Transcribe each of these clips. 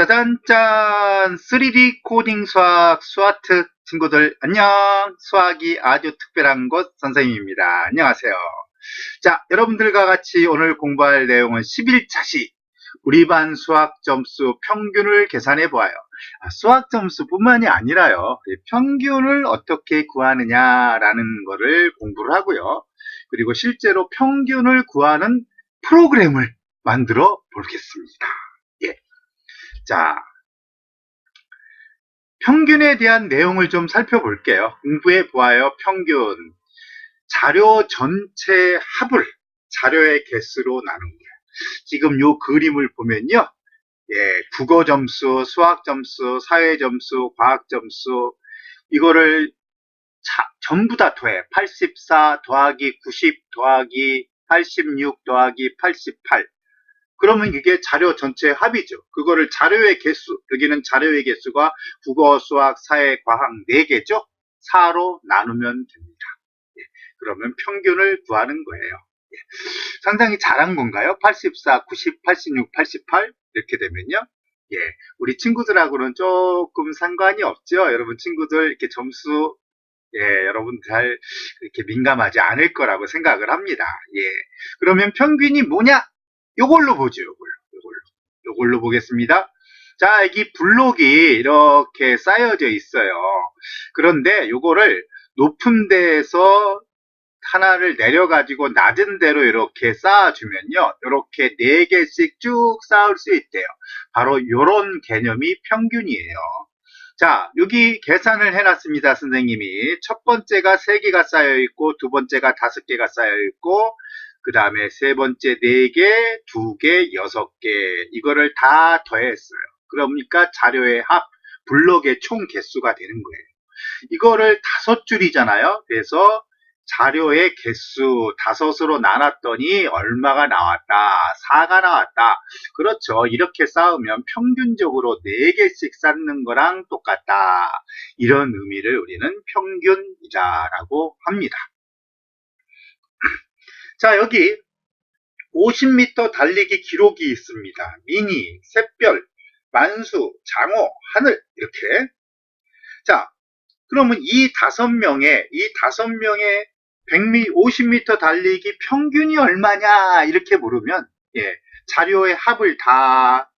짜잔짠! 3D 코딩 수학 수아트 친구들 안녕! 수학이 아주 특별한 곳 선생님입니다. 안녕하세요. 자, 여러분들과 같이 오늘 공부할 내용은 11차시 우리 반 수학 점수 평균을 계산해 보아요. 수학 점수뿐만이 아니라요. 평균을 어떻게 구하느냐라는 거를 공부를 하고요. 그리고 실제로 평균을 구하는 프로그램을 만들어 보겠습니다. 예. 자, 평균에 대한 내용을 좀 살펴볼게요. 공부해 보아요. 평균. 자료 전체 합을 자료의 개수로 나눈 거예요. 지금 요 그림을 보면요. 예, 국어 점수, 수학 점수, 사회 점수, 과학 점수, 이거를 전부 다 더해. 84 더하기 90 더하기 86 더하기 88. 그러면 이게 자료 전체 합이죠. 그거를 자료의 개수, 여기는 자료의 개수가 국어, 수학, 사회, 과학 4개죠. 4로 나누면 됩니다. 예, 그러면 평균을 구하는 거예요. 예, 상당히 잘한 건가요? 84, 90, 86, 88 이렇게 되면요. 예, 우리 친구들하고는 조금 상관이 없죠. 여러분 친구들 이렇게 점수 여러분 잘 이렇게 민감하지 않을 거라고 생각을 합니다. 예, 그러면 평균이 뭐냐? 요걸로 보죠. 요걸로 보겠습니다. 자, 여기 블록이 이렇게 쌓여져 있어요. 그런데 요거를 높은 데에서 하나를 내려가지고 낮은 데로 이렇게 쌓아주면요. 이렇게 4개씩 쭉 쌓을 수 있대요. 바로 요런 개념이 평균이에요. 자, 여기 계산을 해놨습니다. 선생님이. 첫 번째가 3개가 쌓여있고, 두 번째가 5개가 쌓여있고, 그 다음에 세 번째 4개, 2개, 6개. 이거를 다 더했어요. 그러니까 자료의 합, 블록의 총 개수가 되는 거예요. 이거를 5줄이잖아요. 그래서 자료의 개수 5으로 나눴더니 얼마가 나왔다? 4가 나왔다. 그렇죠. 이렇게 쌓으면 평균적으로 4개씩 쌓는 거랑 똑같다. 이런 의미를 우리는 평균이다라고 합니다. 자, 여기 50m 달리기 기록이 있습니다. 미니, 샛별, 만수, 장어, 하늘 이렇게. 자, 그러면 이 5명의 50m 달리기 평균이 얼마냐 이렇게 물으면 자료의 합을 다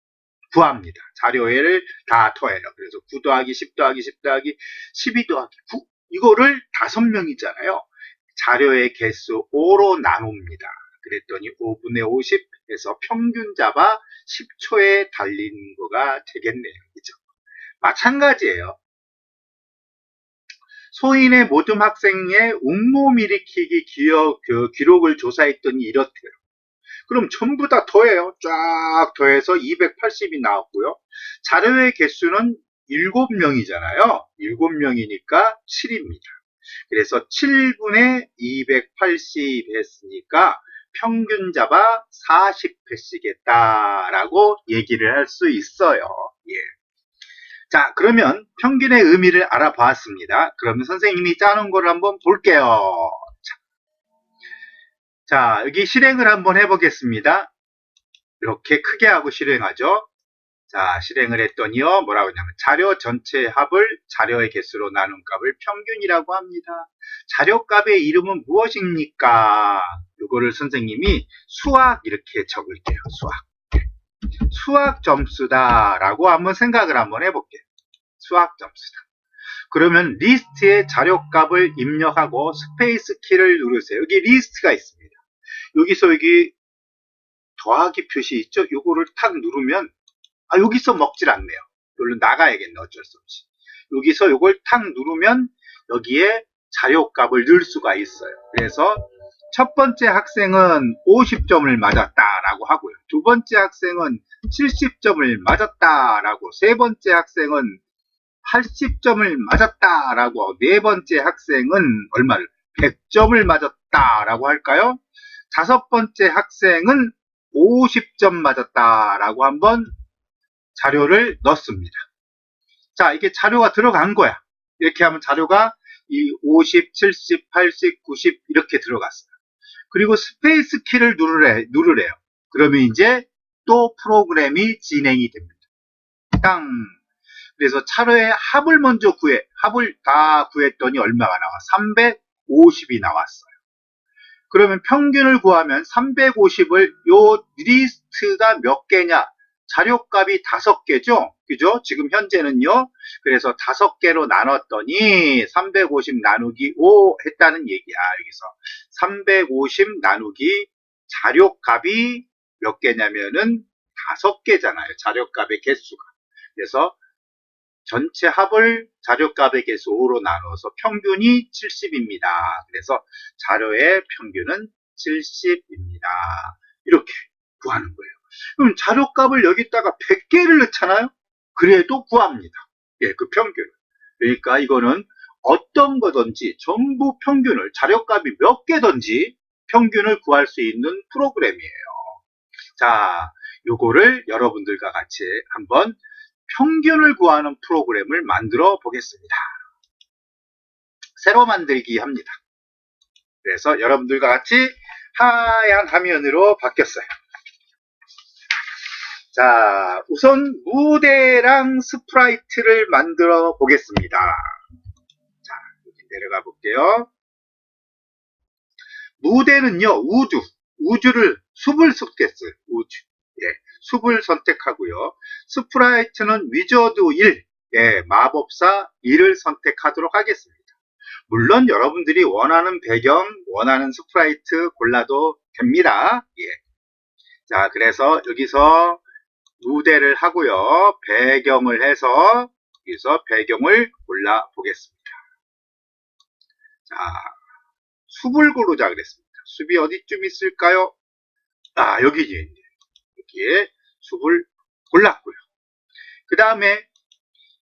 구합니다. 자료를 다 더해요. 그래서 9 더하기 10 더하기 10 더하기 12 더하기 9 이거를 5명이잖아요. 자료의 개수 5로 나눕니다. 그랬더니 5분의 50 해서 평균 잡아 10초에 달리는 거가 되겠네요. 그죠? 마찬가지예요. 소인의 모든 학생의 웅몸 일으키기 기록을 조사했더니 이렇대요. 그럼 전부 다 더해요. 쫙 더해서 280이 나왔고요. 자료의 개수는 7명이잖아요. 7명이니까 7입니다. 그래서 7분의 280 했으니까 평균 잡아 40회씩 했다라고 얘기를 할 수 있어요. 예. 자, 그러면 평균의 의미를 알아봤습니다. 그러면 선생님이 짜놓은 걸 한번 볼게요. 자, 여기 실행을 한번 해보겠습니다. 이렇게 크게 하고 실행하죠. 자, 실행을 했더니요. 뭐라고 하냐면 자료 전체 합을 자료의 개수로 나눈 값을 평균이라고 합니다. 자료 값의 이름은 무엇입니까? 이거를 선생님이 수학 이렇게 적을게요. 수학 점수다라고 한번 생각을 한번 해볼게요. 수학 점수다. 그러면 리스트에 자료 값을 입력하고 스페이스 키를 누르세요. 여기 리스트가 있습니다. 여기서 여기 더하기 표시 있죠? 요거를 탁 누르면 여기서 먹질 않네요. 여기로 나가야겠네. 어쩔 수 없이. 여기서 요걸 탁 누르면 여기에 자료 값을 넣을 수가 있어요. 그래서 첫 번째 학생은 50점을 맞았다라고 하고요. 두 번째 학생은 70점을 맞았다라고, 세 번째 학생은 80점을 맞았다라고, 네 번째 학생은 얼마를? 100점을 맞았다라고 할까요? 다섯 번째 학생은 50점 맞았다라고 한번 자료를 넣습니다. 자, 이게 자료가 들어간 거야. 이렇게 하면 자료가 이 50, 70, 80, 90 이렇게 들어갔어요. 그리고 스페이스 키를 누르래요. 그러면 이제 또 프로그램이 진행이 됩니다. 땅. 그래서 자료의 합을 먼저 합을 다 구했더니 얼마가 나와? 350이 나왔어요. 그러면 평균을 구하면 350을 요 리스트가 몇 개냐? 자료값이 5개죠? 그죠? 지금 현재는요. 그래서 5개로 나눴더니 350 나누기 5 했다는 얘기야. 여기서 350 나누기 자료값이 몇 개냐면은 5개잖아요. 자료값의 개수가. 그래서 전체 합을 자료값의 개수 5로 나눠서 평균이 70입니다. 그래서 자료의 평균은 70입니다. 이렇게 구하는 거예요. 그럼 자료값을 여기다가 100개를 넣잖아요? 그래도 구합니다. 예, 그 평균. 그러니까 이거는 어떤 거든지 전부 평균을, 자료값이 몇 개든지 평균을 구할 수 있는 프로그램이에요. 자, 요거를 여러분들과 같이 한번 평균을 구하는 프로그램을 만들어 보겠습니다. 새로 만들기 합니다. 그래서 여러분들과 같이 하얀 화면으로 바뀌었어요. 자, 우선 무대랑 스프라이트를 만들어 보겠습니다. 자, 여기 내려가 볼게요. 무대는요, 우주를, 숲을 선택했어요. 우주. 예, 숲을 선택하고요. 스프라이트는 위저드 1, 예, 마법사 1을 선택하도록 하겠습니다. 물론 여러분들이 원하는 배경, 원하는 스프라이트 골라도 됩니다. 예. 자, 그래서 여기서 무대를 하고요. 배경을 해서 여기서 배경을 골라 보겠습니다. 자, 숲을 고르자 그랬습니다. 숲이 어디쯤 있을까요? 아, 여기에 숲을 골랐고요. 그 다음에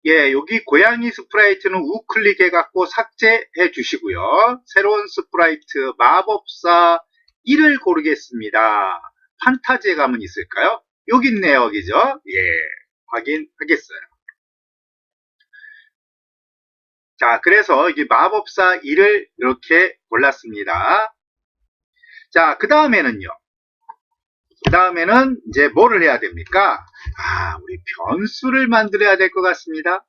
예, 여기 고양이 스프라이트는 우클릭해 갖고 삭제해 주시고요. 새로운 스프라이트 마법사 1을 고르겠습니다. 판타지에 가면 있을까요? 여기 있네요, 그죠? 예, 확인하겠어요. 자, 그래서 이게 마법사 1을 이렇게 골랐습니다. 자, 그 다음에는 이제 뭐를 해야 됩니까? 아, 우리 변수를 만들어야 될 것 같습니다.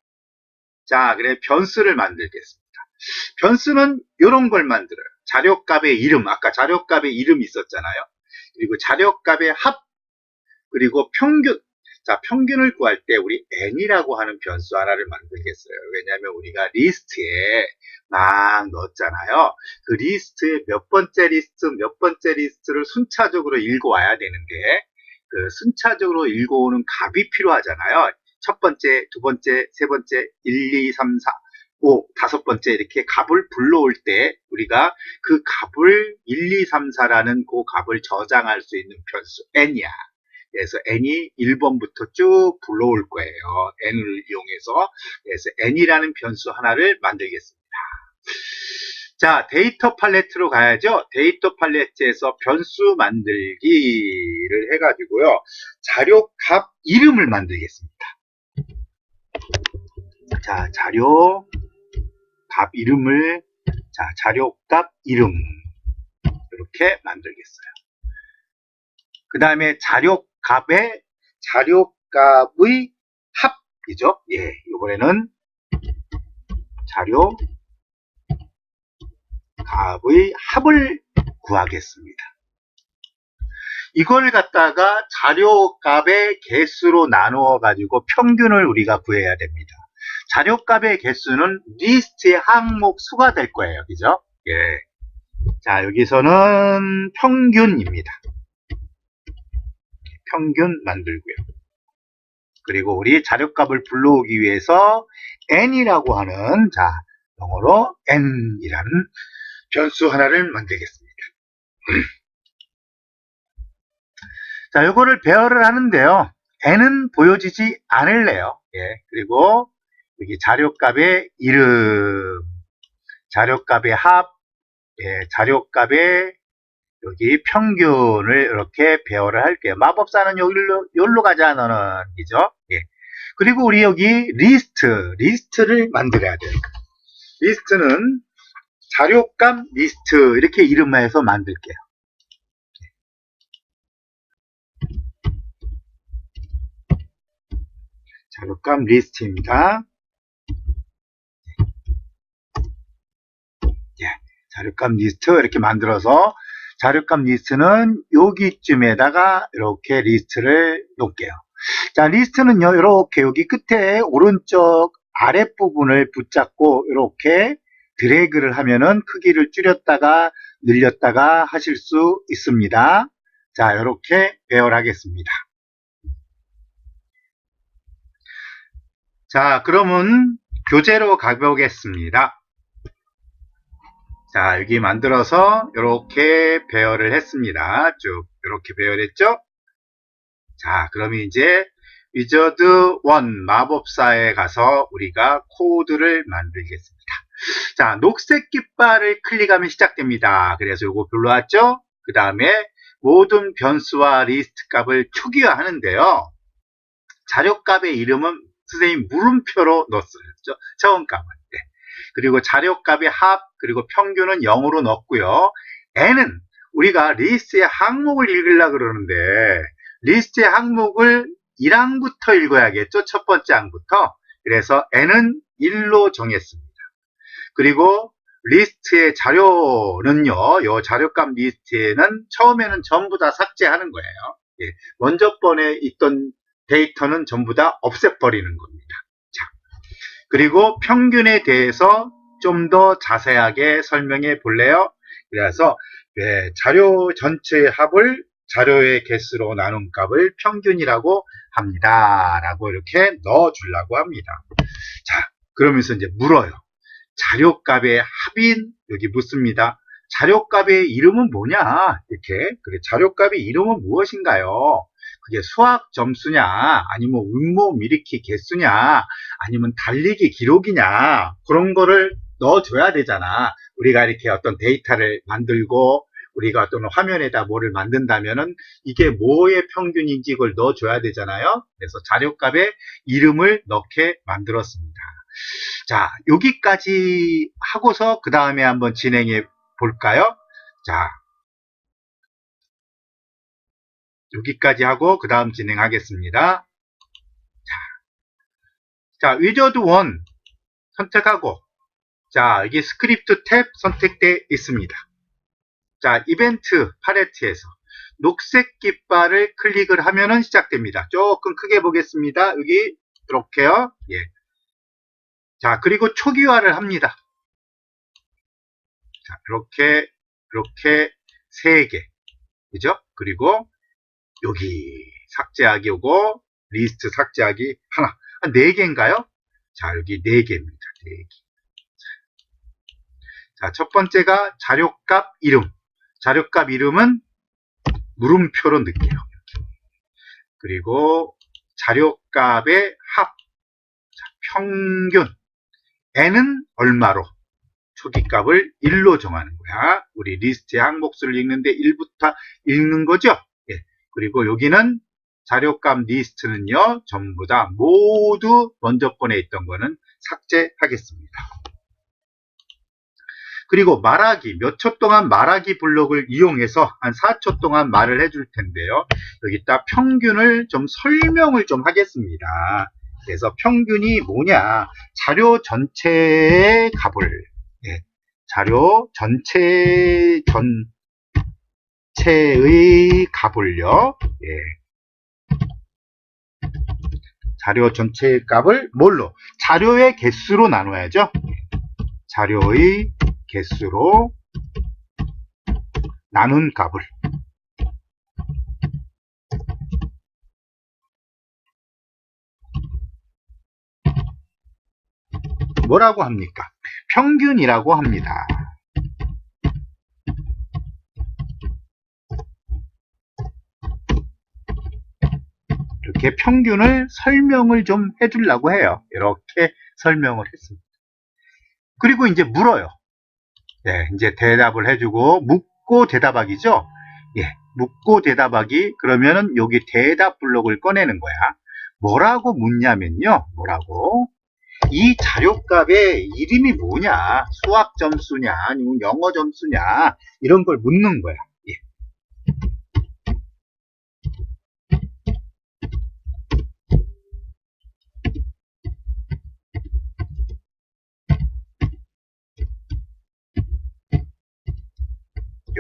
자, 그래, 변수를 만들겠습니다. 변수는 이런 걸 만들어요. 자료값의 이름, 아까 자료값의 이름이 있었잖아요. 그리고 자료값의 합, 그리고 평균. 자, 평균을 구할 때 우리 n이라고 하는 변수 하나를 만들겠어요. 왜냐하면 우리가 리스트에 막 넣었잖아요. 그 리스트의 몇 번째 리스트를 순차적으로 읽어와야 되는데 그 순차적으로 읽어오는 값이 필요하잖아요. 첫 번째, 두 번째, 세 번째, 1, 2, 3, 4, 5, 다섯 번째 이렇게 값을 불러올 때 우리가 그 값을 1, 2, 3, 4라는 그 값을 저장할 수 있는 변수 n이야. 그래서 n이 1번부터 쭉 불러올 거예요. n을 이용해서. 그래서 n이라는 변수 하나를 만들겠습니다. 자, 데이터 팔레트로 가야죠. 데이터 팔레트에서 변수 만들기를 해가지고요. 자료값 이름을 만들겠습니다. 자, 자료값 이름을, 자, 자료값 이름. 이렇게 만들겠어요. 그 다음에 자료값의 합이죠. 예, 이번에는 자료값의 합을 구하겠습니다. 이걸 갖다가 자료값의 개수로 나누어 가지고 평균을 우리가 구해야 됩니다. 자료값의 개수는 리스트의 항목 수가 될 거예요. 그죠? 예. 자, 여기서는 평균입니다. 평균 만들고요. 그리고 우리 자료값을 불러오기 위해서 n이라고 하는, 자, 영어로 n이라는 변수 하나를 만들겠습니다. 자, 요거를 배열을 하는데요. n은 보여지지 않을래요. 예, 그리고 여기 자료값의 이름, 자료값의 합, 예, 자료값의 여기 평균을 이렇게 배열을 할게요. 마법사는 여기로 가자, 너는. 그죠? 예. 그리고 우리 여기 리스트를 만들어야 돼요. 리스트는 자료값 리스트, 이렇게 이름해서 만들게요. 자, 자료값 리스트입니다. 예, 자료값 리스트 이렇게 만들어서 자료값 리스트는 여기쯤에다가 이렇게 리스트를 놓을게요. 자, 리스트는요, 이렇게 여기 끝에 오른쪽 아랫부분을 붙잡고 이렇게 드래그를 하면은 크기를 줄였다가 늘렸다가 하실 수 있습니다. 자, 이렇게 배열하겠습니다. 자, 그러면 교재로 가보겠습니다. 자, 여기 만들어서 이렇게 배열을 했습니다. 쭉 이렇게 배열했죠? 자, 그러면 이제 위저드 1 마법사에 가서 우리가 코드를 만들겠습니다. 자, 녹색 깃발을 클릭하면 시작됩니다. 그래서 요거 불러왔죠? 그 다음에 모든 변수와 리스트 값을 초기화하는데요. 자료값의 이름은 선생님 물음표로 넣었어요. 처음 값을. 네. 그리고 자료값의 합, 그리고 평균은 0으로 넣었고요. n은 우리가 리스트의 항목을 읽으려고 그러는데 리스트의 항목을 1항부터 읽어야겠죠. 첫 번째 항부터. 그래서 n은 1로 정했습니다. 그리고 리스트의 자료는요. 이 자료값 리스트에는 처음에는 전부 다 삭제하는 거예요. 예, 먼저 번에 있던 데이터는 전부 다 없애버리는 겁니다. 자, 그리고 평균에 대해서 좀 더 자세하게 설명해 볼래요? 그래서 자료 전체의 합을 자료의 개수로 나눈 값을 평균이라고 합니다. 라고 이렇게 넣어 주려고 합니다. 자, 그러면서 이제 물어요. 자료값의 합인 여기 묻습니다. 자료값의 이름은 뭐냐? 이렇게. 그래, 자료값의 이름은 무엇인가요? 그게 수학 점수냐, 아니면 음모 미리키 개수냐, 아니면 달리기 기록이냐, 그런 거를 넣어줘야 되잖아. 우리가 이렇게 어떤 데이터를 만들고, 우리가 어떤 화면에다 뭐를 만든다면은 이게 뭐의 평균인지 그걸 넣어줘야 되잖아요. 그래서 자료값의 이름을 넣게 만들었습니다. 자, 여기까지 하고서 그 다음에 한번 진행해 볼까요? 자, 여기까지 하고 그 다음 진행하겠습니다. 자, 위저드 1 선택하고, 자, 여기 스크립트 탭 선택되어 있습니다. 자, 이벤트 팔레트에서 녹색 깃발을 클릭을 하면은 시작됩니다. 조금 크게 보겠습니다. 여기 이렇게요. 예. 자, 그리고 초기화를 합니다. 자, 이렇게 3개. 그죠? 그리고 여기 삭제하기 오고 리스트 삭제하기 하나. 한 4개인가요? 자, 여기 4개입니다. 4개. 자, 첫 번째가 자료값 이름. 자료값 이름은 물음표로 넣을게요. 그리고 자료값의 합. 자, 평균. n은 얼마로? 초기값을 1로 정하는 거야. 우리 리스트의 항목수를 읽는데 1부터 읽는 거죠? 예. 그리고 여기는 자료값 리스트는요, 전부 다 모두 먼저 번에 있던 거는 삭제하겠습니다. 그리고 말하기, 몇 초 동안 말하기 블록을 이용해서 한 4초 동안 말을 해줄 텐데요. 여기다 평균을 좀 설명을 좀 하겠습니다. 그래서 평균이 뭐냐? 자료 전체의 값을, 예, 자료 전체의 값을요, 예. 자료 전체의 값을 뭘로? 자료의 개수로 나눠야죠. 자료의 개수로 나눈 값을 뭐라고 합니까? 평균이라고 합니다. 이렇게 평균을 설명을 좀 해주려고 해요. 이렇게 설명을 했습니다. 그리고 이제 물어요. 네, 이제 대답을 해주고 묻고 대답하기죠. 예, 묻고 대답하기. 그러면은 여기 대답 블록을 꺼내는 거야. 뭐라고 묻냐면요. 뭐라고? 이 자료값의 이름이 뭐냐? 수학 점수냐? 아니면 영어 점수냐? 이런 걸 묻는 거야. 예.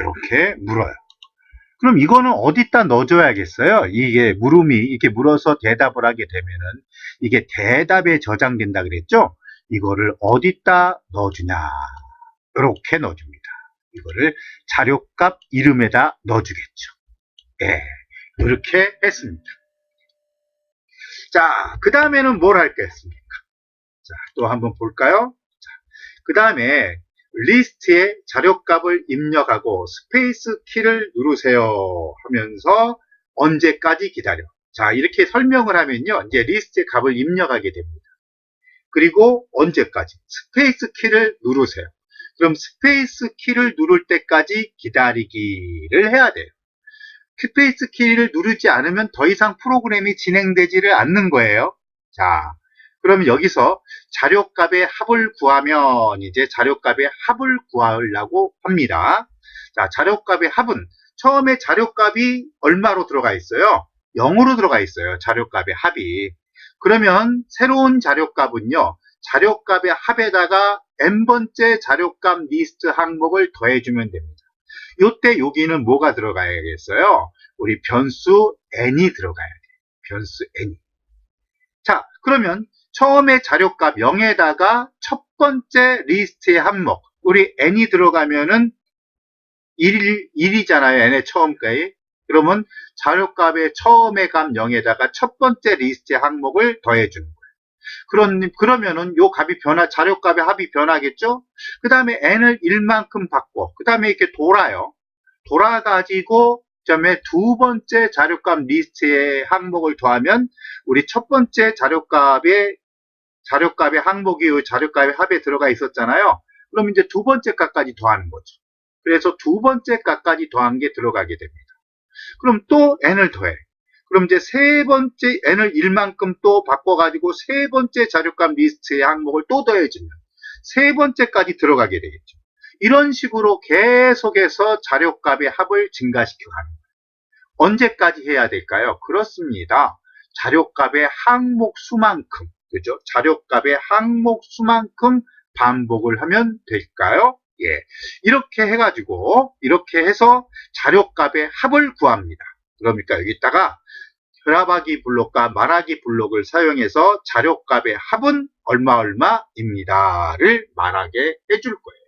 이렇게 물어요. 그럼 이거는 어디다 넣어줘야겠어요? 이게 물음이 이렇게 물어서 대답을 하게 되면은 이게 대답에 저장된다 그랬죠? 이거를 어디다 넣어주냐? 이렇게 넣어줍니다. 이거를 자료값 이름에다 넣어주겠죠. 예, 이렇게 했습니다. 자, 그 다음에는 뭘 할겠습니까? 자, 또 한번 볼까요? 그 다음에 리스트에 자료값을 입력하고 스페이스 키를 누르세요 하면서 언제까지 기다려. 자, 이렇게 설명을 하면요, 이제 리스트에 값을 입력하게 됩니다. 그리고 언제까지 스페이스 키를 누르세요. 그럼 스페이스 키를 누를 때까지 기다리기를 해야 돼요. 스페이스 키를 누르지 않으면 더 이상 프로그램이 진행되지를 않는 거예요. 자, 그럼 여기서 자료값의 합을 구하면 이제 자료값의 합을 구하려고 합니다. 자, 자료값의 합은 처음에 자료값이 얼마로 들어가 있어요? 0으로 들어가 있어요. 자료값의 합이. 그러면 새로운 자료값은요, 자료값의 합에다가 n번째 자료값 리스트 항목을 더해주면 됩니다. 요때 여기는 뭐가 들어가야겠어요? 우리 변수 n이 들어가야 돼요. 변수 n이. 자, 그러면 처음에 자료값 0에다가 첫 번째 리스트의 항목, 우리 n이 들어가면은 1이잖아요. n의 처음까지. 그러면 자료값의 처음의 값 0에다가 첫 번째 리스트의 항목을 더해주는 거예요. 그러면은 요 값이 자료값의 합이 변하겠죠? 그 다음에 n을 1만큼 받고, 그 다음에 이렇게 돌아요. 돌아가지고, 그다음에 두 번째 자료값 리스트의 항목을 더하면, 우리 첫 번째 자료값의 항목이 자료값의 합에 들어가 있었잖아요. 그럼 이제 두 번째 값까지 더하는 거죠. 그래서 두 번째 값까지 더한 게 들어가게 됩니다. 그럼 또 n을 더해. 그럼 이제 세 번째 n을 1만큼 또 바꿔가지고 세 번째 자료값 리스트의 항목을 또 더해주면 세 번째까지 들어가게 되겠죠. 이런 식으로 계속해서 자료값의 합을 증가시켜 가는 거예요. 언제까지 해야 될까요? 그렇습니다. 자료값의 항목 수만큼, 그죠? 자료값의 항목 수만큼 반복을 하면 될까요? 예. 이렇게 해가지고, 이렇게 해서 자료값의 합을 구합니다. 그러니까 여기다가 결합하기 블록과 말하기 블록을 사용해서 자료값의 합은 얼마입니다를 말하게 해줄 거예요.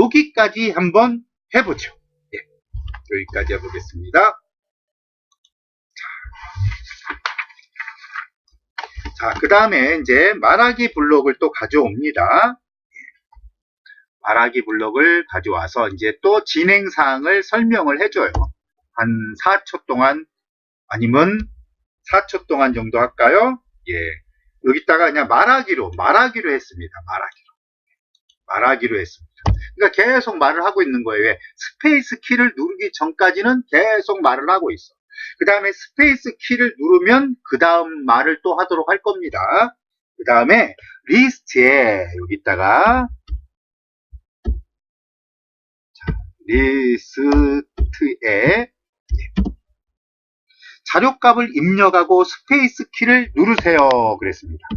여기까지 한번 해보죠. 예. 여기까지 해보겠습니다. 자, 그 다음에 이제 말하기 블록을 또 가져옵니다. 말하기 블록을 가져와서 이제 또 진행사항을 설명을 해줘요. 한 4초 동안 아니면 4초 동안 정도 할까요? 예. 여기다가 그냥 말하기로 했습니다. 말하기로 했습니다. 그러니까 계속 말을 하고 있는 거예요. 왜? 스페이스 키를 누르기 전까지는 계속 말을 하고 있어. 그 다음에 스페이스 키를 누르면 그 다음 말을 또 하도록 할 겁니다. 그 다음에 리스트에 여기다가 리스트에 자료값을 입력하고 스페이스 키를 누르세요. 그랬습니다.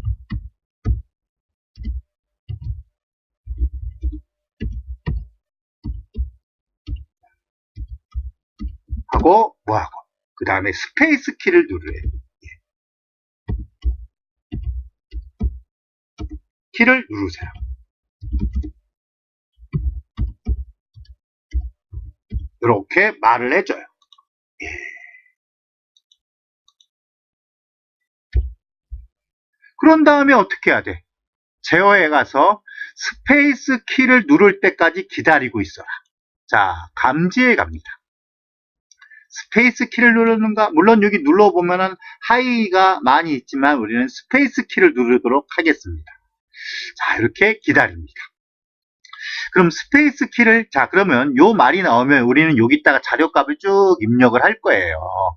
하고 뭐하고 그 다음에 스페이스 키를 누르래요. 키를 누르세요. 이렇게 말을 해줘요. 예. 그런 다음에 어떻게 해야 돼? 제어에 가서 스페이스 키를 누를 때까지 기다리고 있어라. 자, 감지에 갑니다. 스페이스 키를 누르는가? 물론 여기 눌러보면은 하이가 많이 있지만 우리는 스페이스 키를 누르도록 하겠습니다. 자, 이렇게 기다립니다. 그럼 스페이스 키를, 자, 그러면 요 말이 나오면 우리는 여기다가 자료값을 쭉 입력을 할 거예요.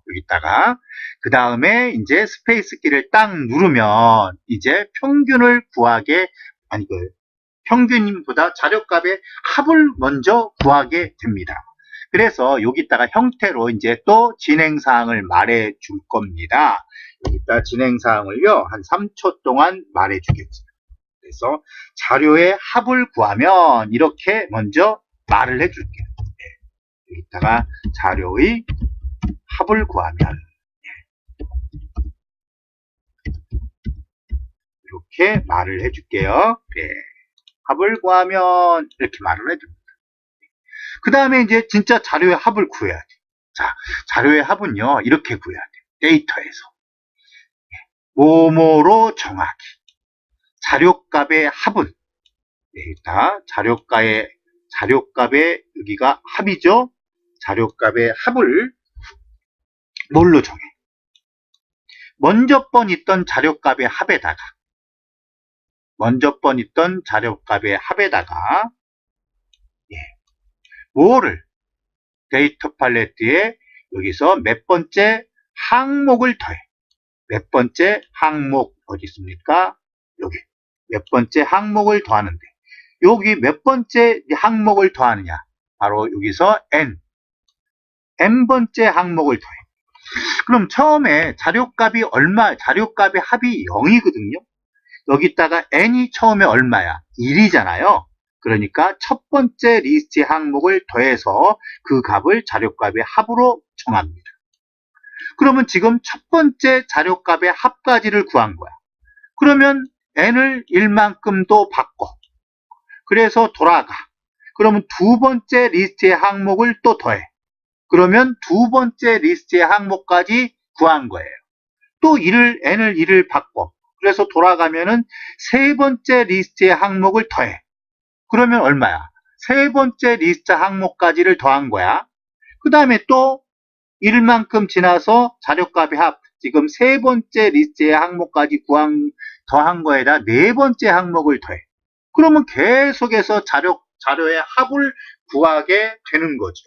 여기다가. 그 다음에 이제 스페이스 키를 딱 누르면 이제 평균을 구하게, 평균보다 자료값의 합을 먼저 구하게 됩니다. 그래서 여기다가 형태로 이제 또 진행사항을 말해 줄 겁니다. 여기다 진행사항을요, 한 3초 동안 말해 주겠죠. 그래서 자료의 합을 구하면 이렇게 먼저 말을 해줄게요. 네, 여기다가 자료의 합을 구하면 이렇게 말을 해줄게요. 네. 합을 구하면 이렇게 말을 해줍니다. 그 다음에 이제 진짜 자료의 합을 구해야 돼. 자, 자료의 합은요, 이렇게 구해야 돼. 데이터에서. 뭐뭐로 정하기. 자료값의 합은, 여기다 자료값의 여기가 합이죠? 자료값의 합을 뭘로 정해? 먼저 번 있던 자료값의 합에다가, 뭐를 데이터 팔레트에 여기서 몇 번째 항목을 더해. 몇 번째 항목 어디 있습니까? 여기 몇 번째 항목을 더하는데 여기 몇 번째 항목을 더하느냐? 바로 여기서 n번째 항목을 더해. 그럼 처음에 자료값의 합이 0이거든요. 여기다가 n이 처음에 얼마야? 1이잖아요. 그러니까 첫 번째 리스트의 항목을 더해서 그 값을 자료값의 합으로 정합니다. 그러면 지금 첫 번째 자료값의 합까지를 구한 거야. 그러면 n을 1만큼도 바꿔. 그래서 돌아가. 그러면 두 번째 리스트의 항목을 또 더해. 그러면 두 번째 리스트의 항목까지 구한 거예요. 또 n을 1을 바꿔. 그래서 돌아가면은 세 번째 리스트의 항목을 더해. 그러면 얼마야? 세 번째 리스트 항목까지를 더한 거야. 그 다음에 또 1만큼 지나서 자료값의 합, 지금 세 번째 리스트의 항목까지 더한 거에다 네 번째 항목을 더해. 그러면 계속해서 자료의 합을 구하게 되는 거죠.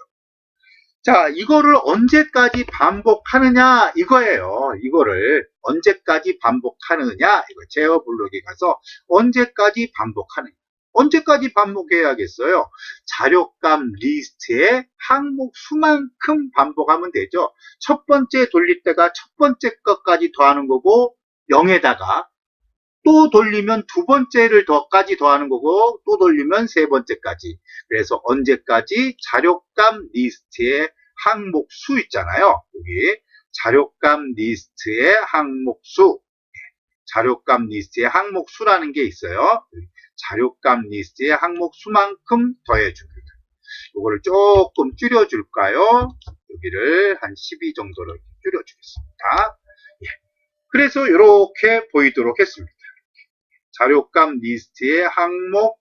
자, 이거를 언제까지 반복하느냐 이거예요. 이거를 언제까지 반복하느냐, 이거 제어 블록에 가서 언제까지 반복하느냐. 언제까지 반복해야겠어요? 자료값 리스트의 항목 수만큼 반복하면 되죠. 첫 번째 돌릴 때가 첫 번째 것까지 더하는 거고 0에다가 또 돌리면 두 번째를 더까지 더하는 거고 또 돌리면 세 번째까지. 그래서 언제까지? 자료값 리스트의 항목 수 있잖아요. 여기 자료값 리스트의 항목 수, 자료값 리스트의 항목 수라는 게 있어요. 자료값 리스트의 항목 수만큼 더해줍니다. 이거를 조금 줄여줄까요? 여기를 한 12 정도로 줄여주겠습니다. 그래서 이렇게 보이도록 했습니다. 자료값 리스트의 항목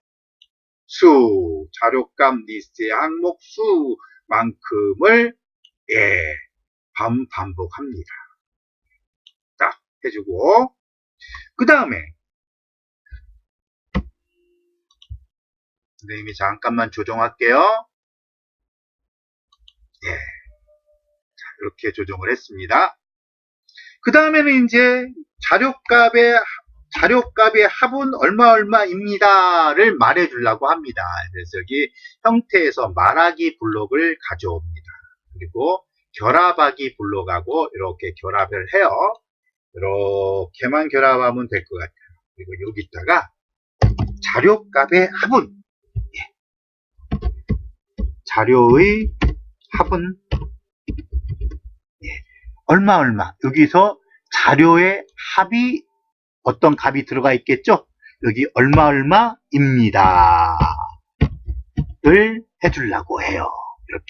수만큼을 반복합니다. 딱 해주고, 그 다음에 선생님이 잠깐만 조정할게요. 자, 이렇게 조정을 했습니다. 그 다음에는 이제 자료값의 합은 얼마입니다를 말해주려고 합니다. 그래서 여기 형태에서 말하기 블록을 가져옵니다. 그리고 결합하기 블록하고 이렇게 결합을 해요. 이렇게만 결합하면 될 것 같아요. 그리고 여기다가 자료값의 합은, 자료의 합은 얼마 여기서 자료의 합이 어떤 값이 들어가 있겠죠? 여기 얼마입니다 를 해주려고 해요. 이렇게.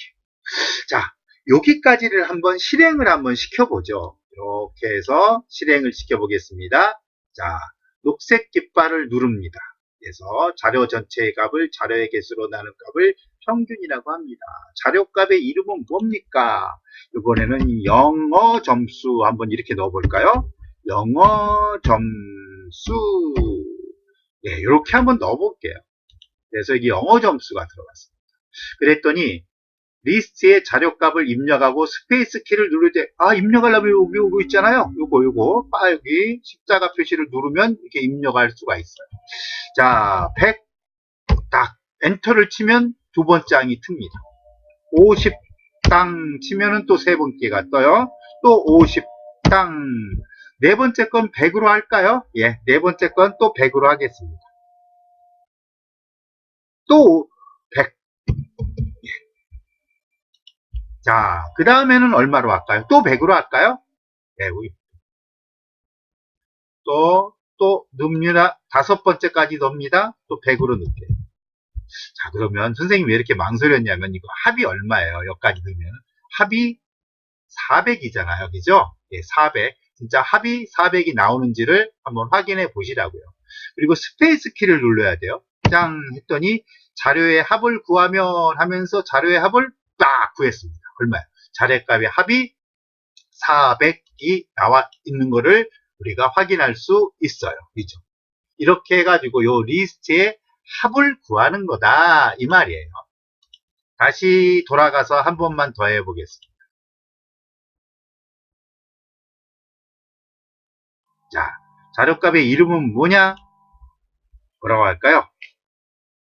자, 여기까지를 한번 실행을 한번 시켜보죠. 이렇게 해서 실행을 시켜보겠습니다. 자, 녹색 깃발을 누릅니다. 그래서 자료 전체의 값을 자료의 개수로 나눈 값을 평균이라고 합니다. 자료값의 이름은 뭡니까? 이번에는 영어 점수 한번 이렇게 넣어볼까요? 영어 점수. 이렇게 한번 넣어볼게요. 그래서 이게 영어 점수가 들어갔습니다. 그랬더니 리스트에 자료값을 입력하고 스페이스 키를 누를 때, 입력하려면 요거 있잖아요. 요거 여기 십자가 표시를 누르면 이렇게 입력할 수가 있어요. 자, 100 딱 엔터를 치면 두 번째 항이 틉니다. 50 땅 치면은 또 세 번째가 떠요. 또 50 땅. 네 번째 건 100으로 할까요? 네 번째 건 또 100으로 하겠습니다. 또 100. 자, 그 다음에는 얼마로 할까요? 또 100으로 할까요? 네, 우리 또 넣습니다. 5번째까지 넣습니다. 또 100으로 넣을게요. 자, 그러면 선생님이 왜 이렇게 망설였냐면 이거 합이 얼마예요? 여기까지 넣으면 합이 400이잖아요. 그죠? 예, 400. 진짜 합이 400이 나오는지를 한번 확인해 보시라고요. 그리고 스페이스 키를 눌러야 돼요. 짱 했더니 자료의 합을 구하면 하면서 자료의 합을 딱 구했습니다. 얼마요? 자료값의 합이 400이 나와 있는 거를 우리가 확인할 수 있어요. 그죠? 이렇게 해가지고 요 리스트의 합을 구하는 거다 이 말이에요. 다시 돌아가서 한 번만 더 해보겠습니다. 자, 자료값의 이름은 뭐냐? 뭐라고 할까요?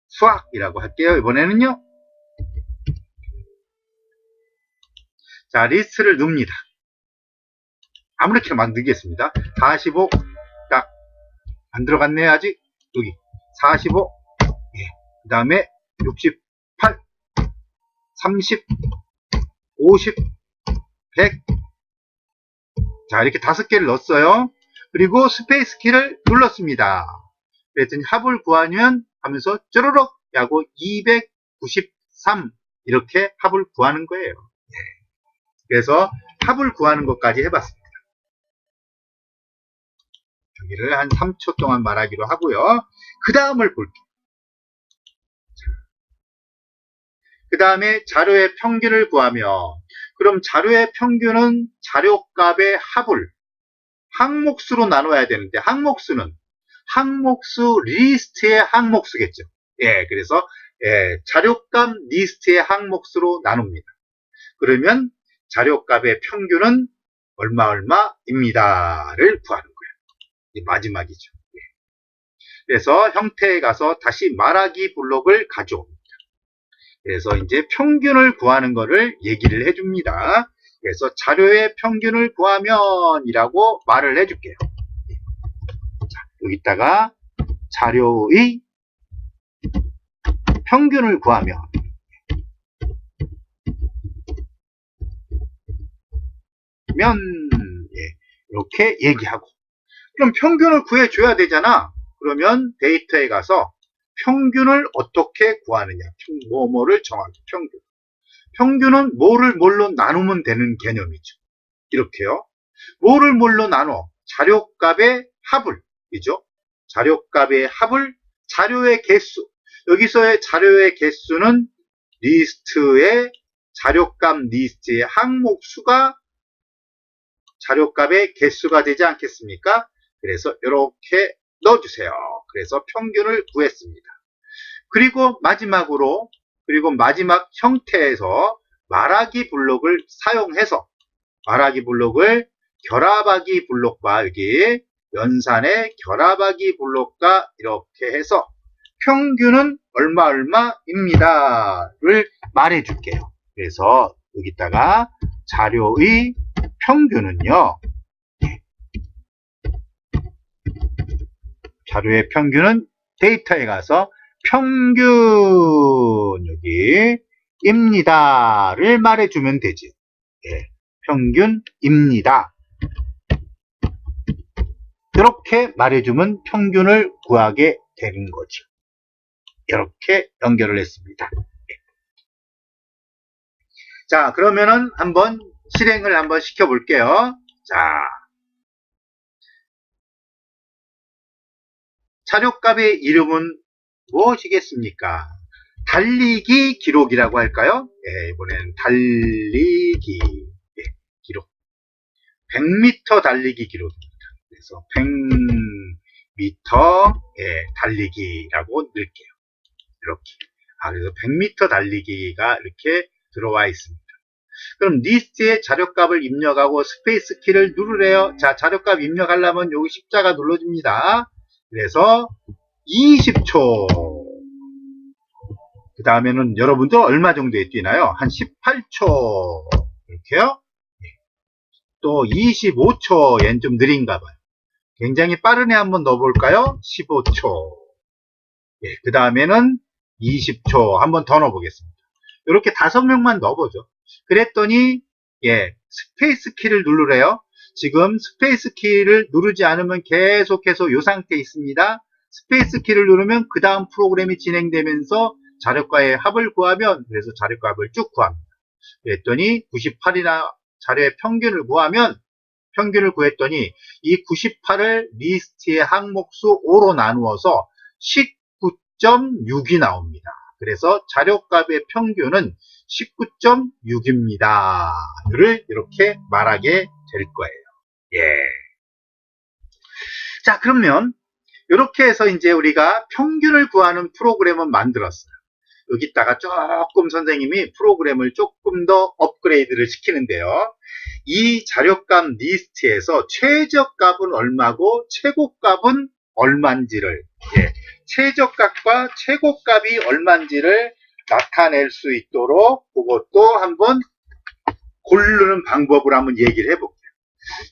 수학이라고 할게요. 이번에는요. 자, 리스트를 넣습니다. 아무렇게나 막 넣겠습니다. 45, 딱, 안 들어갔네요, 아직. 여기. 45, 예. 그 다음에 68, 30, 50, 100. 자, 이렇게 5개를 넣었어요. 그리고 스페이스 키를 눌렀습니다. 그랬더니 합을 구하면 하면서 쭈르륵 하고 293 이렇게 합을 구하는 거예요. 그래서 합을 구하는 것까지 해봤습니다. 여기를 한 3초 동안 말하기로 하고요. 그 다음을 볼게요. 그 다음에 자료의 평균을 구하면 그럼 자료의 평균은 자료값의 합을 항목수로 나눠야 되는데 항목수는 항목수 리스트의 항목수겠죠. 예, 그래서 자료값 리스트의 항목수로 나눕니다. 그러면 자료값의 평균은 얼마입니다를 구하는 거예요. 이 마지막이죠. 예. 그래서 형태에 가서 다시 말하기 블록을 가져옵니다. 그래서 이제 평균을 구하는 것을 얘기를 해줍니다. 그래서 자료의 평균을 구하면 이라고 말을 해줄게요. 자, 여기다가 자료의 평균을 구하면 이렇게 얘기하고 그럼 평균을 구해줘야 되잖아. 그러면 데이터에 가서 평균을 어떻게 구하느냐. 뭐를 정하죠. 평균. 평균은 뭐를 뭘로 나누면 되는 개념이죠. 이렇게요. 뭐를 뭘로 나눠? 자료값의 합을. 그죠? 자료값의 합을 자료의 개수. 여기서의 자료의 개수는 리스트의 자료값 리스트의 항목 수가 자료값의 개수가 되지 않겠습니까? 그래서 이렇게 넣어주세요. 그래서 평균을 구했습니다. 그리고 마지막 형태에서 말하기 블록을 사용해서 말하기 블록을 결합하기 블록과 여기 연산의 결합하기 블록과 이렇게 해서 평균은 얼마입니다를 말해줄게요. 그래서 여기다가 자료의 평균은요. 자료의 평균은 데이터에 가서 평균 여기 입니다를 말해주면 되지. 예, 평균입니다. 이렇게 말해주면 평균을 구하게 되는 거죠. 이렇게 연결을 했습니다. 자, 그러면은 한번 실행을 한번 시켜볼게요. 자, 자료값의 이름은 무엇이겠습니까? 달리기 기록이라고 할까요? 예, 이번에는 달리기 기록. 100m 달리기 기록입니다. 그래서 100m 달리기라고 넣을게요. 이렇게. 그래서 100m 달리기가 이렇게 들어와 있습니다. 그럼 리스트에 자료값을 입력하고 스페이스 키를 누르래요. 자, 자료값 입력하려면 여기 십자가 눌러줍니다. 그래서 20초. 그 다음에는 여러분들 얼마 정도에 뛰나요? 한 18초. 이렇게요. 또 25초. 얘는 좀 느린가 봐요. 굉장히 빠른 애 한번 넣어볼까요? 15초. 그 다음에는 20초. 한번 더 넣어보겠습니다. 이렇게 5명만 넣어보죠. 그랬더니 스페이스 키를 누르래요. 지금 스페이스 키를 누르지 않으면 계속해서 이 상태에 있습니다. 스페이스 키를 누르면 그 다음 프로그램이 진행되면서 자료과의 합을 구하면, 그래서 자료과 합을 쭉 구합니다. 그랬더니 98이나 자료의 평균을 구했더니 이 98을 리스트의 항목수 5로 나누어서 19.6이 나옵니다. 그래서 자료값의 평균은 19.6입니다. 를 이렇게 말하게 될 거예요. 자, 그러면 이렇게 해서 이제 우리가 평균을 구하는 프로그램을 만들었어요. 여기다가 조금 선생님이 프로그램을 조금 더 업그레이드를 시키는데요. 이 자료값 리스트에서 최저값은 얼마고 최고값은 얼마인지를, 최저값과 최고값이 얼마인지를 나타낼 수 있도록 그것도 한번 고르는 방법을 한번 얘기를 해볼게요.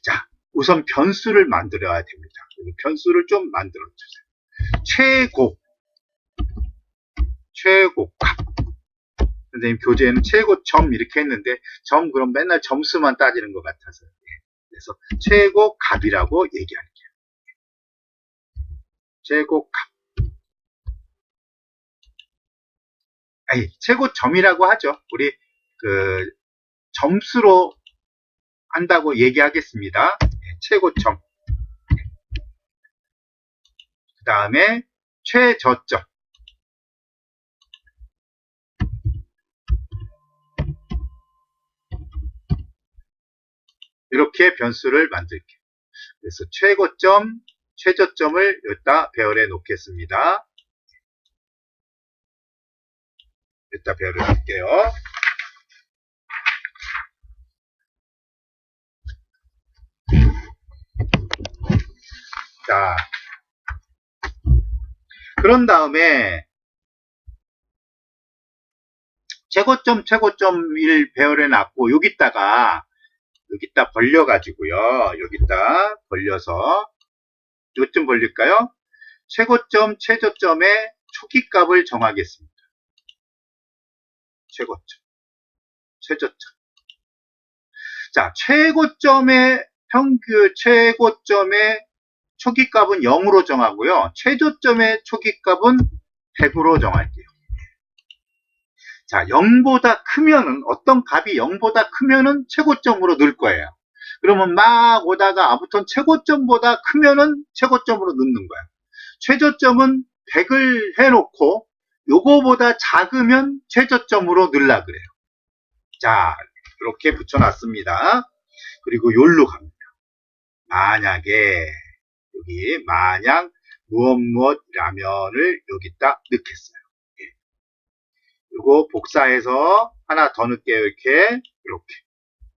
자, 우선 변수를 만들어야 됩니다. 변수를 좀 만들어 주세요. 최고값. 선생님 교재에는 최고점 이렇게 했는데 점 그럼 맨날 점수만 따지는 것 같아서, 그래서 최고값이라고 얘기할게요. 최고값. 최고점이라고 하죠. 우리 점수로 한다고 얘기하겠습니다. 최고점. 그 다음에 최저점. 이렇게 변수를 만들게요. 그래서 최고점, 최저점을 여기다 배열해 놓겠습니다. 여기다 배열해 놓을게요. 자, 그런 다음에 최고점을 배열해 놨고 여기다 벌려가지고요. 여기다 벌려서 요쯤 벌릴까요? 최고점, 최저점의 초기값을 정하겠습니다. 최고점, 최저점. 자, 최고점의 초기값은 0으로 정하고요. 최저점의 초기값은 100으로 정할게요. 자, 0보다 크면은, 어떤 값이 0보다 크면은 최고점으로 넣을 거예요. 그러면 막 오다가 아무튼 최고점보다 크면은 최고점으로 넣는 거야. 최저점은 100을 해놓고 요거보다 작으면 최저점으로 넣으려 그래요. 자, 이렇게 붙여놨습니다. 그리고 요로 갑니다. 만약에 여기 만약 무엇 라면을 여기다 넣겠어요. 요거 복사해서 하나 더 넣을게요. 이렇게.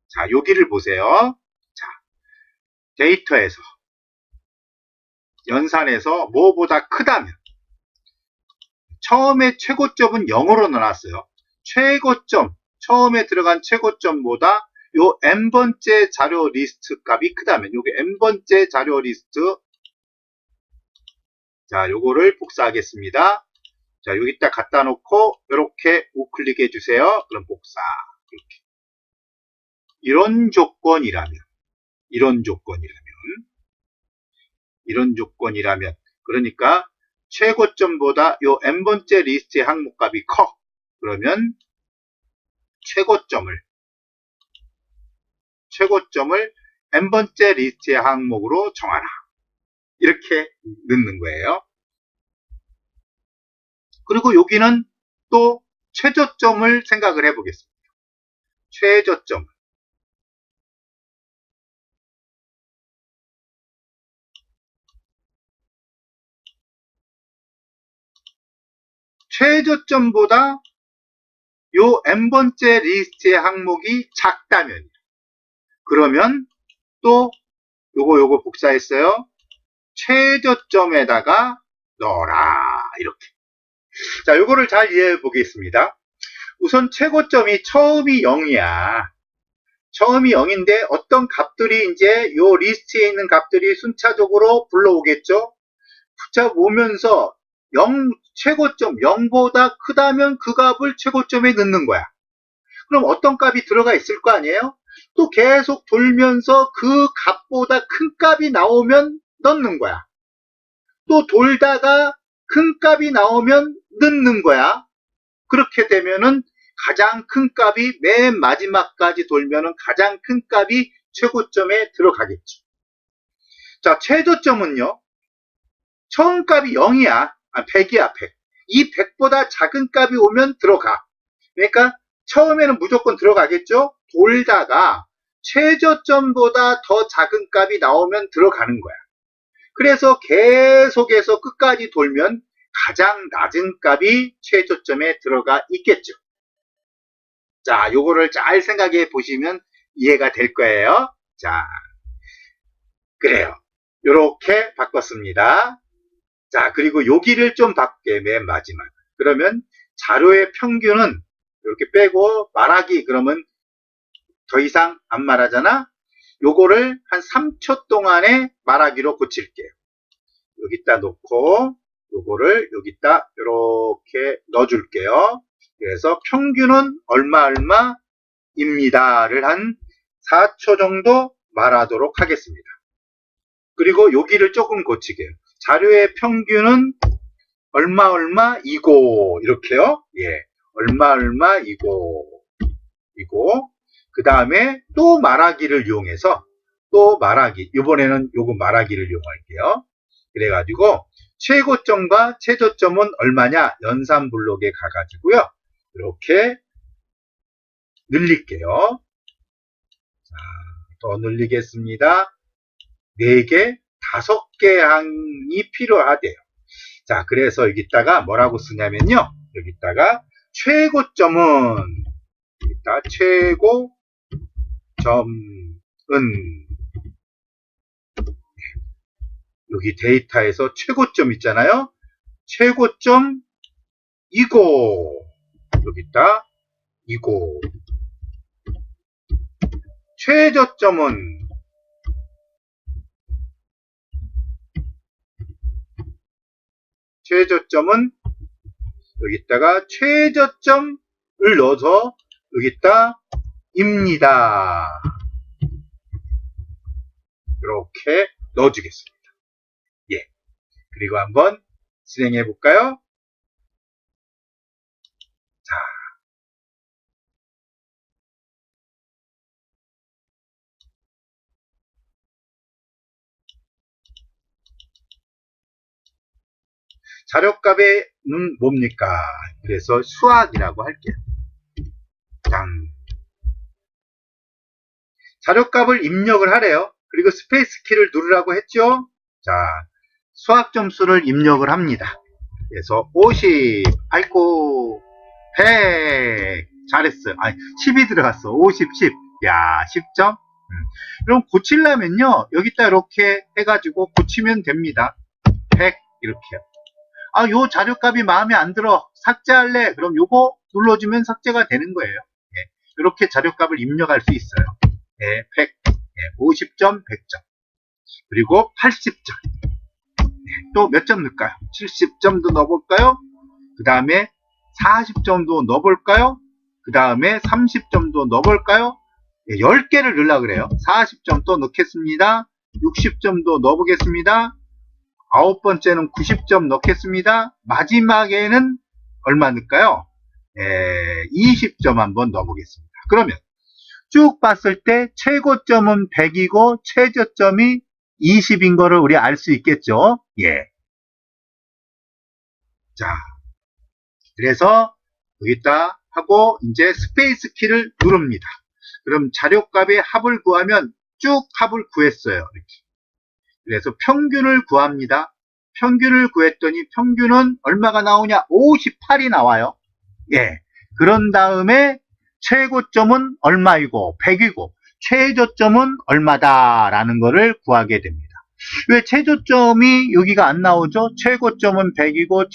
자, 여기를 보세요. 자, 데이터에서 연산에서 뭐보다 크다면 처음에 최고점은 0으로 넣어놨어요. 최고점, 처음에 들어간 최고점보다 요 n번째 자료 리스트 값이 크다면, 요게 n번째 자료 리스트, 자, 요거를 복사하겠습니다. 자, 여기다 갖다 놓고 이렇게 우클릭 해주세요. 그럼 복사. 이렇게. 이런 조건이라면 그러니까 최고점보다 요 n번째 리스트의 항목값이 커. 그러면 최고점을 n번째 리스트의 항목으로 정하라. 이렇게 넣는 거예요. 그리고 여기는 또 최저점을 생각을 해보겠습니다. 최저점보다 요 n번째 리스트의 항목이 작다면, 그러면 또 요거 복사했어요. 최저점에다가 넣어라. 이렇게. 자, 요거를 잘 이해해 보겠습니다. 우선 최고점이 처음이 0이야. 처음이 0인데 어떤 값들이 이제 요 리스트에 있는 값들이 순차적으로 불러오겠죠. 붙여보면서 최고점 0보다 크다면 그 값을 최고점에 넣는 거야. 그럼 어떤 값이 들어가 있을 거 아니에요? 또 계속 돌면서 그 값보다 큰 값이 나오면 넣는 거야. 또 돌다가 큰 값이 나오면 넣는 거야. 그렇게 되면은 가장 큰 값이 맨 마지막까지 돌면은 가장 큰 값이 최고점에 들어가겠죠. 자, 최저점은요. 처음 값이 0이야. 100이야, 100. 이 100보다 작은 값이 오면 들어가. 그러니까 처음에는 무조건 들어가겠죠? 돌다가 최저점보다 더 작은 값이 나오면 들어가는 거야. 그래서 계속해서 끝까지 돌면 가장 낮은 값이 최저점에 들어가 있겠죠. 자, 요거를 잘 생각해 보시면 이해가 될 거예요. 자, 그래요. 요렇게 바꿨습니다. 자, 그리고 여기를 좀 바꿀게, 맨 마지막. 그러면 자료의 평균은 이렇게 빼고 말하기, 그러면 더 이상 안 말하잖아? 요거를 한 3초 동안에 말하기로 고칠게요. 여기다 놓고, 요거를 여기다 이렇게 넣어줄게요. 그래서 평균은 얼마입니다를 한 4초 정도 말하도록 하겠습니다. 그리고 여기를 조금 고치게요. 자료의 평균은 얼마이고 이렇게요. 예, 얼마이고 이고 그 다음에 또 말하기를 이용해서 또 말하기, 이번에는 요거 말하기를 이용할게요. 그래가지고 최고점과 최저점은 얼마냐, 연산 블록에 가가지고요. 이렇게 늘릴게요. 자, 더 늘리겠습니다. 4개, 5개 항이 필요하대요. 자, 그래서 여기다가 뭐라고 쓰냐면요. 여기다가 최고점은, 여기다 최고점은, 여기 데이터에서 최고점 있잖아요. 최고점 이고, 여기다 이고, 최저점은 여기다가 최저점을 넣어서 여기다 입니다. 이렇게 넣어주겠습니다. 예. 그리고 한번 진행해 볼까요? 자. 자료값의 뭡니까? 그래서 수학이라고 할게요. 짠. 자료값을 입력을 하래요. 그리고 스페이스 키를 누르라고 했죠? 자, 수학 점수를 입력을 합니다. 그래서 50, 아이고, 100, 잘했어요. 아니, 10이 들어갔어. 50, 10. 야, 10점? 그럼 고치려면요, 여기다 이렇게 해가지고 고치면 됩니다. 100, 이렇게요. 아, 요 자료값이 마음에 안 들어. 삭제할래. 그럼 요거 눌러주면 삭제가 되는 거예요. 예, 이렇게 자료값을 입력할 수 있어요. 예, 100, 예, 50점, 100점. 그리고 80점. 예, 또 몇 점 넣을까요? 70점도 넣어볼까요? 그 다음에 40점도 넣어볼까요? 그 다음에 30점도 넣어볼까요? 예, 10개를 넣으려고 그래요. 40점 또 넣겠습니다. 60점도 넣어보겠습니다. 9번째는 90점 넣겠습니다. 마지막에는 얼마 넣을까요? 20점 한번 넣어보겠습니다. 그러면 쭉 봤을 때 최고점은 100이고 최저점이 20인 거를 우리 알 수 있겠죠? 예. 자, 그래서 여기다 하고 이제 스페이스 키를 누릅니다. 그럼 자료값의 합을 구하면 쭉 합을 구했어요. 이렇게. 그래서 평균을 구합니다. 평균을 구했더니 평균은 얼마가 나오냐? 58이 나와요. 예. 그런 다음에 최고점은 얼마이고 100이고 최저점은 얼마다라는 거를 구하게 됩니다. 왜 최저점이 여기가 안 나오죠? 최고점은 100이고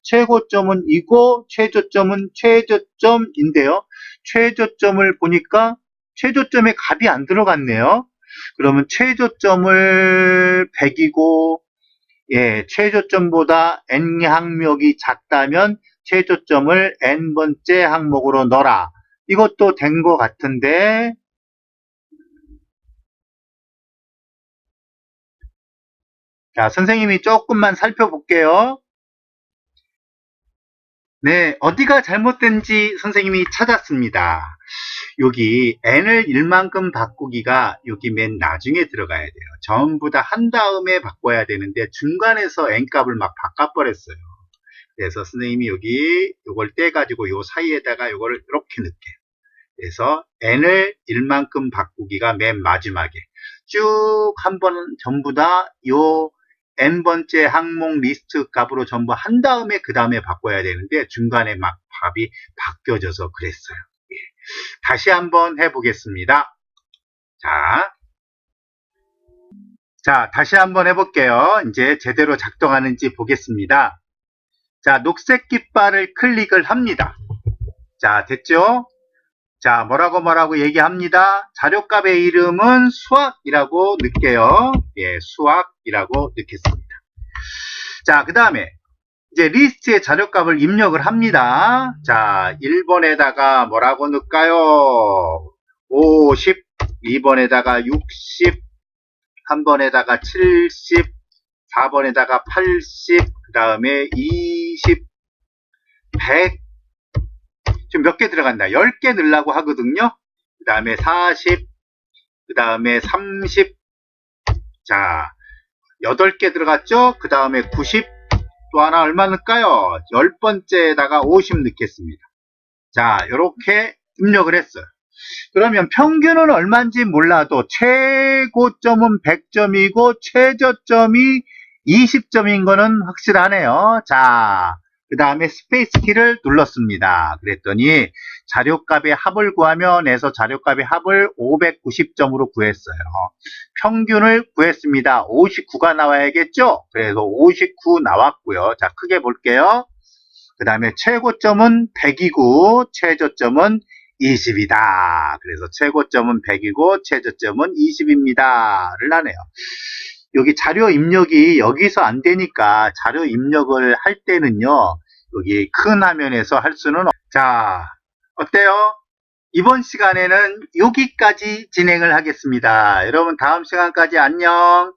최고점은 이고 최저점은 최저점인데요. 최저점을 보니까 최저점에 값이 안 들어갔네요. 그러면 최저점을 100이고 예, 최저점보다 n 항목이 작다면 최저점을 n번째 항목으로 넣어라. 이것도 된 것 같은데, 자, 선생님이 조금만 살펴볼게요. 네, 어디가 잘못된지 선생님이 찾았습니다. 여기 n을 1만큼 바꾸기가 여기 맨 나중에 들어가야 돼요. 전부 다 한 다음에 바꿔야 되는데 중간에서 n값을 막 바꿔버렸어요. 그래서 선생님이 여기 요걸 떼가지고 요 사이에다가 요거를 이렇게 넣을게요. 그래서 n을 1만큼 바꾸기가 맨 마지막에 쭉 한번 전부 다 요 n번째 항목 리스트 값으로 전부 한 다음에 그 다음에 바꿔야 되는데 중간에 막 값이 바뀌어져서 그랬어요. 예. 다시 한번 해보겠습니다. 자, 다시 한번 해볼게요. 이제 제대로 작동하는지 보겠습니다. 자, 녹색 깃발을 클릭을 합니다. 자, 됐죠? 자, 뭐라고 얘기합니다. 자료값의 이름은 수학이라고 넣을게요. 예, 수학이라고 넣겠습니다. 자, 그 다음에 이제 리스트에 자료값을 입력을 합니다. 자, 1번에다가 뭐라고 넣을까요? 50, 2번에다가 60, 3번에다가 70, 4번에다가 80, 그 다음에 20, 100, 지금 몇 개 들어간다? 10개 넣으려고 하거든요. 그 다음에 40, 그 다음에 30, 자, 8개 들어갔죠? 그 다음에 90, 또 하나 얼마 넣을까요? 10번째에다가 50 넣겠습니다. 자, 이렇게 입력을 했어요. 그러면 평균은 얼마인지 몰라도 최고점은 100점이고 최저점이 20점인 거는 확실하네요. 자, 그 다음에 스페이스 키를 눌렀습니다. 그랬더니 자료값의 합을 구하면 해서 자료값의 합을 590점으로 구했어요. 평균을 구했습니다. 59가 나와야겠죠? 그래서 59 나왔고요. 자, 크게 볼게요. 그 다음에 최고점은 100이고 최저점은 20이다. 그래서 최고점은 100이고 최저점은 20입니다를 하네요. 여기 자료 입력이 여기서 안 되니까 자료 입력을 할 때는요. 여기 큰 화면에서 할 수는 자, 어때요? 이번 시간에는 여기까지 진행을 하겠습니다. 여러분 다음 시간까지 안녕.